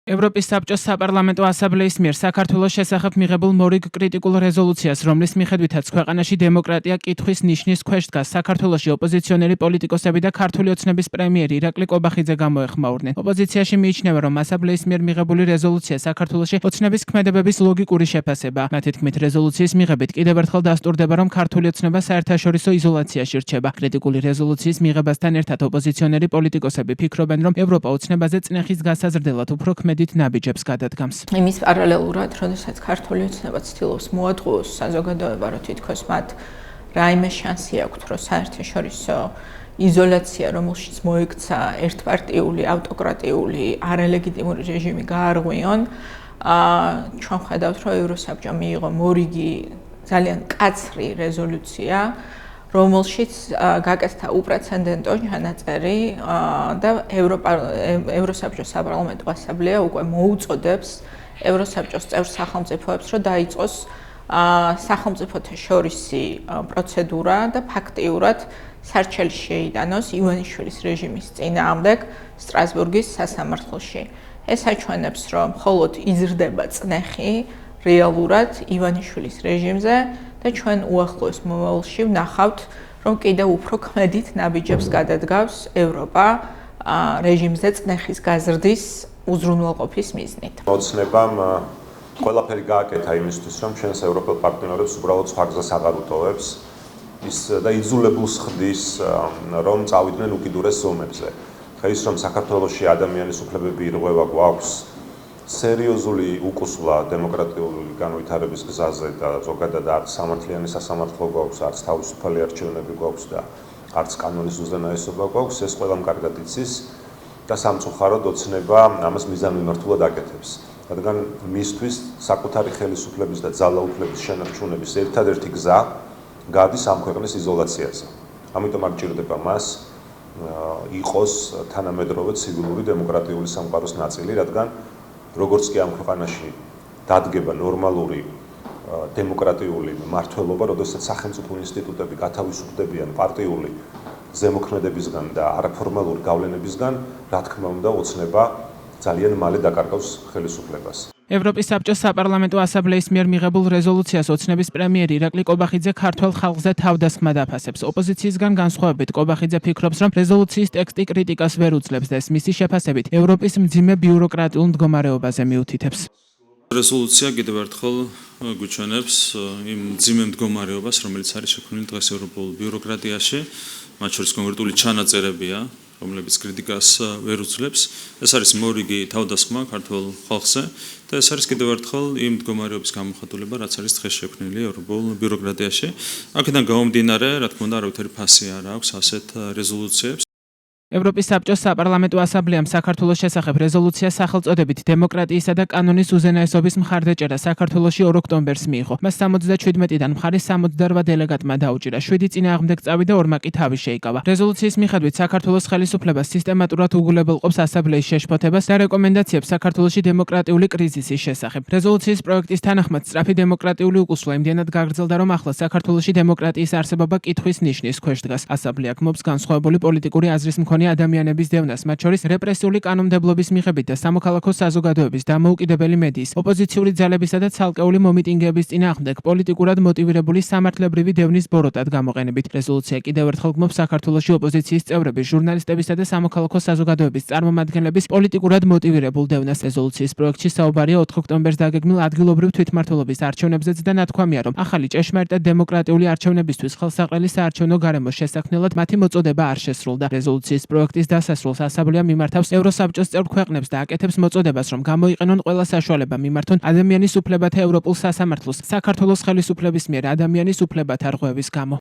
ევროპის საბჭოს საპარლამენტო ასამბლეის მიერ საქართველოს შესახებ მიღებულ მორიგ კრიტიკულ რეზოლუციას, რომლის მიხედვითაც ქვეყანაში დემოკრატია კითხვის ნიშნის ქვეშ დგას, საქართველოში ოპოზიციონერი პოლიტიკოსები და ქართული ოცნების პრემიერი ირაკლი კობახიძე გამოეხმაურნენ. ოპოზიციაში მიიჩნევა, რომ ასამბლეის მიერ მიღებული რეზოლუცია საქართველოში ოცნების ქმედებების ლოგიკური შეფასება. მათი თქმით, რეზოლუციის მიღებით კიდევ ერთხელ დასტურდება, რომ ქართული ოცნება საერთაშორისო იზოლაციაში რჩება. კრიტიკული რეზოლუციის მიღებასთან ერთად ოპოზიციონერი პოლიტიკოსები ფიქრობენ, რომ ევროპა ოცნებაზე წნეხის გასაზრდელად უფრო ქმედით ნაბიჯებს გადადგამს. იმის პარალელურად, როდესაც ქართული ოცნება ცდილობს მოატყუოს საზოგადოება, რომ თითქოს მათ რაიმე შანსი აქვთ, რომ საერთაშორისო იზოლაცია, რომელშიც მოექცა ერთპარტიული, ავტოკრატიული, არალეგიტიმური რეჟიმი გაარღვიონ, ჩვენ ხედავთ, რომ ევროსაბჭომ მიიღო მორიგი ძალიან მკაცრი რეზოლუცია, რომელშიც გაკეთდა უპრეცედენტო ჩანაწერი და ევროსაბჭოს საპარლამენტო ასამბლეა უკვე მოუწოდებს ევროსაბჭოს წევრ სახელმწიფოებს, რომ დაიწყოს სახელმწიფოთა შორისი პროცედურა და ფაქტიურად სარჩელი შეიტანოს ივანიშვილის რეჟიმის წინააღმდეგ სტრასბურგის სასამართლოში. ეს აჩვენებს, რომ მხოლოდ იზრდება წნეხი რეალურად ივანიშვილის რეჟიმზე და ჩვენ უახლოეს მომავალში ვნახავთ, რომ კიდევ უფრო ქმედით ნაბიჯებს გადადგავს ევროპა რეჟიმზე წნეხის გაზრდის უზრუნველყოფის მიზნით. ოცნებამ ყველაფერი გააკეთა იმისთვის, რომ ჩვენს ევროპელ პარტნიორებს უბრალოდ სხვა გზას აღარ უტოვებს და იძულებულს ხდის, რომ წავიდნენ უკიდურეს ზომებზე. ხეის რომ საქართველოში ადამიანის უფლებები ირღვევა გვაქვს სერიოზული უკუსვლა დემოკრატიული განვითარების გზაზე და ზოგადად არც სამართლიანი სასამართლო გვაქვს, არც თავისუფალი არჩევნები გვაქვს და არც კანონის უზენაესობა გვაქვს, ეს ყველამ კარგად იცის და სამწუხაროდ ოცნება ამას მიზანმიმართულად აკეთებს. რადგან მისთვის საკუთარი ხელისუფლების და ძალაუფლების შენარჩუნების ერთადერთი გზა გადის ამ ქვეყნის იზოლაციაზე. ამიტომ არ ჭირდება მას იყოს თანამედროვე ცივილური დემოკრატიული სამყაროს ნაწილი, რადგან როგორც კი ამ ქვეყანაში დადგება ნორმალური დემოკრატიული მმართველობა, როდესაც სახელმწიფო ინსტიტუტები გათავისუფლდებიან პარტიული ზემოქმედებისგან და არაფორმალური გავლენებისგან, რა თქმა უნდა, ოცნება ძალიან მალე დაკარგავს ხელისუფლებას. ევროპის საბჭოს საპარლამენტო ასამბლეის მიერ მიღებულ რეზოლუციას ოცნების პრემიერი ირაკლი კობახიძე ქართველ ხალხზე თავდასხმად აფასებს. ოპოზიციისგან განსხვავებით, კობახიძე ფიქრობს, რომ რეზოლუციის ტექსტი კრიტიკას ვერ უძლებს და ეს მისი შეფასებით ევროპის მძიმე ბიუროკრატიულ მდგომარეობაზე მიუთითებს. რეზოლუცია კიდევ ერთხელ გვიჩვენებს იმ მძიმე მდგომარეობას, რომელიც არის შექმნილი დღეს ევროპულ ბიუროკრატიაში, მათ შორის კონკრეტული ჩანაწერებია, რომლებიც კრიტიკას ვერ უძლებს. ეს არის მორიგი თავდასხმა ქართულ ხალხზე და ეს არის კიდევ ერთხელ იმ მდგომარეობის გამოხატულება, რაც არის დღეს შექმნილი ევროპულ ბიუროკრატიაში. აქედან გამომდინარე, რა თქმა უნდა, არავითარი ფასი არ აქვს ასეთ რეზოლუციებს. ევროპის საბჭოს საპარლამენტო ასამბლეამ საქართველოს შესახებ რეზოლუცია სახელწოდებით დემოკრატიისა და კანონის უზენაესობის მხარდაჭერა საქართველოში 2 ოქტომბერს მიიღო. მას 77-დან მხარის 68 დელეგატმა დაუჭირა. 7 წინააღმდეგ წავიდა, 2 კი თავი შეიკავა. რეზოლუციის მიხედვით საქართველოს ხელისუფლებას სისტემატურად უგულებელყოფს ასამბლეის შეშფოთებას და რეკომენდაციებს საქართველოში დემოკრატიული კრიზისის შესახებ. რეზოლუციის პროექტის თანახმად სწრაფი დემოკრატიული უკუსვლა იმდენად გაგრძელდა, რომ ახლა საქართველოში დემოკრატიის არსებობა კითხვის ნიშნის ქვეშ დგას. ასამბლეა გმობს განსხვავებული პოლიტიკური აზრის მქონე ადამიანების დევნას, მათ შორის რეპრესიული კანონმდებლობის მიღებით და სამოქალაქო საზოგადოების დამოუკიდებელი მედიის, ოპოზიციური ძალებისა და ცალკეული მომიტინგეების წინააღმდეგ პოლიტიკურად მოტივირებული სამართლებრივი დევნის ბოროტად გამოყენებით. რეზოლუცია კიდევ ერთხელ გმობს საქართველოში ოპოზიციის წევრების, ჟურნალისტებისა და სამოქალაქო საზოგადოების წარმომადგენლების პოლიტიკურად მოტივირებულ დევნას. რეზოლუციის პროექტში საუბარია 4 ოქტომბერს დაგეგმილ ადგილობრივ თვითმმართველობის არჩევნებზეც და ნათქვამია, რომ ახალი ჭეშმარიტად დემოკრატიული არჩევნებისთვის ხელსაყრელი საარჩევნო გარემოს შესაქმნელად მათი მოწოდება არ შესრულდა. რეზოლუციის პროექტის დასასრულს ასამბლეა მიმართავს ევროსაბჭოს წევრ ქვეყნებს და აკეთებს მოწოდებას, რომ გამოიყენონ ყველა საშუალება მიმართონ ადამიანის უფლებათა ევროპულ სასამართლოს საქართველოს ხელისუფლების მიერ ადამიანის უფლებათა რღვევის გამო.